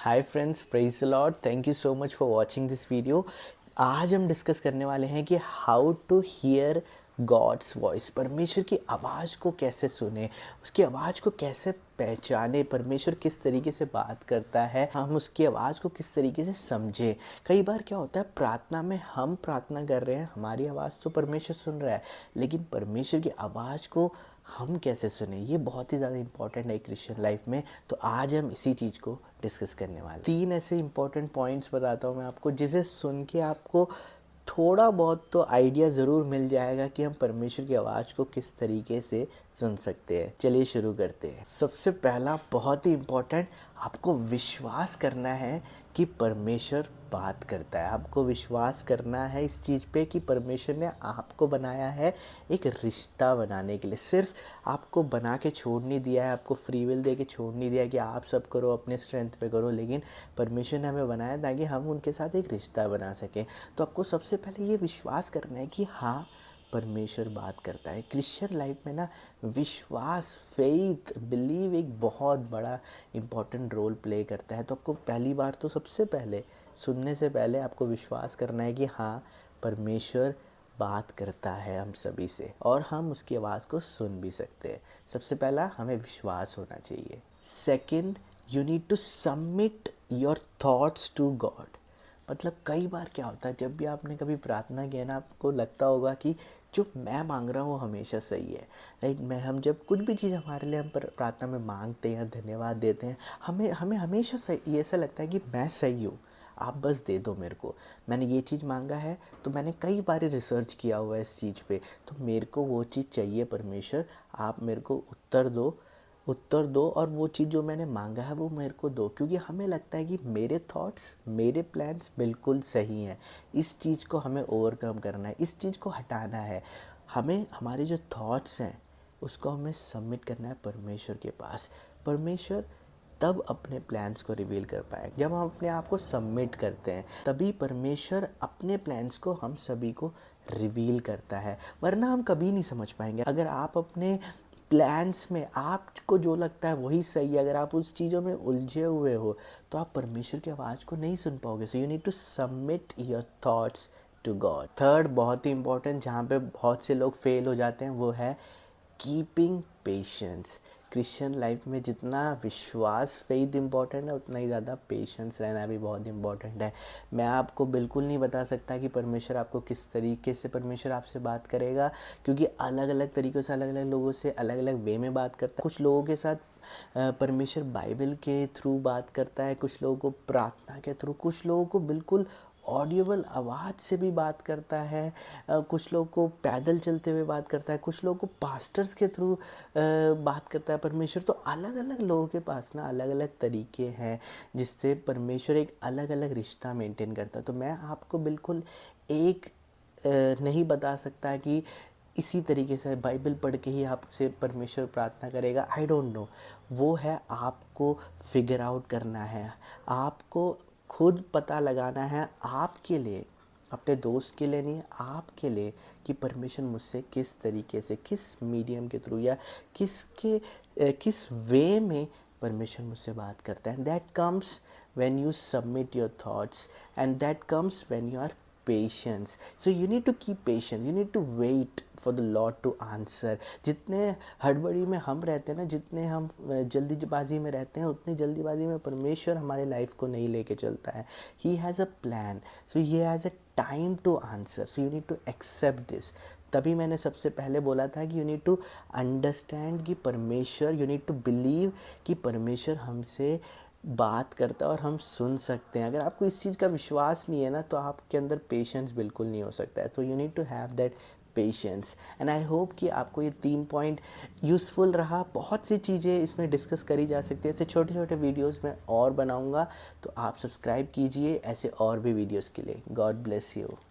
Hi friends, praise the lord. Thank you so much for watching this video. आज हम discuss करने वाले हैं कि how to hear God's voice. परमेश्वर की आवाज़ को कैसे सुने, उसकी आवाज़ को कैसे पहचाने, परमेश्वर किस तरीके से बात करता है, हम उसकी आवाज़ को किस तरीके से समझें। कई बार क्या होता है, प्रार्थना में हम प्रार्थना कर रहे हैं, हमारी आवाज़ तो परमेश्वर सुन रहा है, लेकिन परमेश्वर की आवाज़ को हम कैसे सुने, ये बहुत ही ज़्यादा इंपॉर्टेंट है क्रिश्चियन लाइफ में। तो आज हम इसी चीज़ को डिस्कस करने वाले हैं। 3 ऐसे इंपॉर्टेंट पॉइंट्स बताता हूँ मैं आपको, जिसे सुन के आपको थोड़ा बहुत तो आइडिया ज़रूर मिल जाएगा कि हम परमेश्वर की आवाज़ को किस तरीके से सुन सकते हैं। चलिए शुरू करते हैं। सबसे पहला बहुत ही इम्पोर्टेंट, आपको विश्वास करना है कि परमेश्वर बात करता है। आपको विश्वास करना है इस चीज़ पे कि परमेश्वर ने आपको बनाया है एक रिश्ता बनाने के लिए। सिर्फ आपको बना के छोड़ नहीं दिया है, आपको फ्री विल दे के छोड़ नहीं दिया कि आप सब करो, अपने स्ट्रेंथ पे करो, लेकिन परमेश्वर ने हमें बनाया ताकि हम उनके साथ एक रिश्ता बना सकें। तो आपको सबसे पहले ये विश्वास करना है कि हाँ, परमेश्वर बात करता है। क्रिश्चियन लाइफ में ना विश्वास, फेथ, बिलीव एक बहुत बड़ा इम्पॉर्टेंट रोल प्ले करता है। तो आपको पहली बार तो सबसे पहले सुनने से पहले आपको विश्वास करना है कि हाँ, परमेश्वर बात करता है हम सभी से और हम उसकी आवाज़ को सुन भी सकते हैं। सबसे पहला हमें विश्वास होना चाहिए। Second, you need to submit your thoughts to God. मतलब कई बार क्या होता है, जब भी आपने कभी प्रार्थना किया ना, आपको लगता होगा कि जो मैं मांग रहा हूँ वो हमेशा सही है, राइट। हम जब कुछ भी चीज़ हमारे लिए हम प्रार्थना में मांगते हैं, धन्यवाद देते हैं, हमें हमें हमेशा सही, ऐसा लगता है कि मैं सही हूँ, आप बस दे दो मेरे को, मैंने ये चीज़ मांगा है तो मैंने कई बार रिसर्च किया हुआ है इस चीज़ पे, तो मेरे को वो चीज़ चाहिए परमेश्वर, आप मेरे को उत्तर दो और वो चीज़ जो मैंने मांगा है वो मेरे को दो। क्योंकि हमें लगता है कि मेरे थॉट्स, मेरे प्लान्स बिल्कुल सही हैं। इस चीज़ को हमें ओवरकम करना है, इस चीज़ को हटाना है। हमें हमारे जो थॉट्स हैं उसको हमें सबमिट करना है परमेश्वर के पास। परमेश्वर तब अपने प्लान्स को रिवील कर पाए जब हम अपने आप को सबमिट करते हैं, तभी परमेश्वर अपने प्लान्स को हम सभी को रिवील करता है। वरना हम कभी नहीं समझ पाएंगे। अगर आप अपने प्लान्स में आपको जो लगता है वही सही है, अगर आप उस चीज़ों में उलझे हुए हो तो आप परमेश्वर की आवाज़ को नहीं सुन पाओगे। So you need to submit your thoughts to God. Third, बहुत ही इंपॉर्टेंट, जहाँ पे बहुत से लोग फेल हो जाते हैं, वो है कीपिंग पेशेंस। क्रिश्चियन लाइफ में जितना विश्वास, फेथ इम्पॉर्टेंट है, उतना ही ज़्यादा पेशेंस रहना भी बहुत इम्पॉर्टेंट है। मैं आपको बिल्कुल नहीं बता सकता कि परमेश्वर आपको किस तरीके से परमेश्वर आपसे बात करेगा, क्योंकि अलग अलग तरीक़ों से, अलग अलग लोगों से अलग अलग वे में बात करता है। कुछ लोगों के साथ परमेश्वर बाइबल के थ्रू बात करता है, कुछ लोगों को प्रार्थना के थ्रू, कुछ लोगों को बिल्कुल ऑडियोबल आवाज़ से भी बात करता है, कुछ लोगों को पैदल चलते हुए बात करता है, कुछ लोगों को पास्टर्स के थ्रू बात करता है परमेश्वर। तो अलग अलग लोगों के पास ना अलग अलग तरीके हैं जिससे परमेश्वर एक अलग अलग रिश्ता मेंटेन करता है। तो मैं आपको बिल्कुल एक नहीं बता सकता कि इसी तरीके से बाइबल पढ़ के ही आपसे परमेश्वर प्रार्थना करेगा। आई डोंट नो, वो है आपको फिगर आउट करना है, आपको खुद पता लगाना है आपके लिए, अपने दोस्त के लिए नहीं, आपके लिए, कि परमेश्वर मुझसे किस तरीके से, किस मीडियम के थ्रू या किस वे में परमेश्वर मुझसे बात करता है। That comes when you submit your thoughts, and that comes when you are patience. So you need to keep patience, you need to wait for the Lord to answer. जितने हड़बड़ी में हम रहते हैं ना, जितने हम जल्दीबाजी में रहते हैं, उतनी जल्दीबाजी में परमेश्वर हमारे लाइफ को नहीं लेके चलता है। He has a plan, so he has a time to answer, so you need to accept this. तभी मैंने सबसे पहले बोला था कि यू नीड टू अंडरस्टैंड कि परमेश्वर, यू नीड टू बिलीव कि परमेश्वर हमसे बात करता है और हम सुन सकते हैं। अगर आपको इस चीज़ का विश्वास नहीं है ना, तो आपके अंदर पेशेंस बिल्कुल नहीं हो सकता है। तो you need to have that patience. And I hope कि आपको ये 3 पॉइंट यूज़फुल रहा। बहुत सी चीज़ें इसमें डिस्कस करी जा सकती है, ऐसे छोटे छोटे वीडियोस में और बनाऊंगा, तो आप सब्सक्राइब कीजिए ऐसे और भी वीडियोस के लिए। God bless you.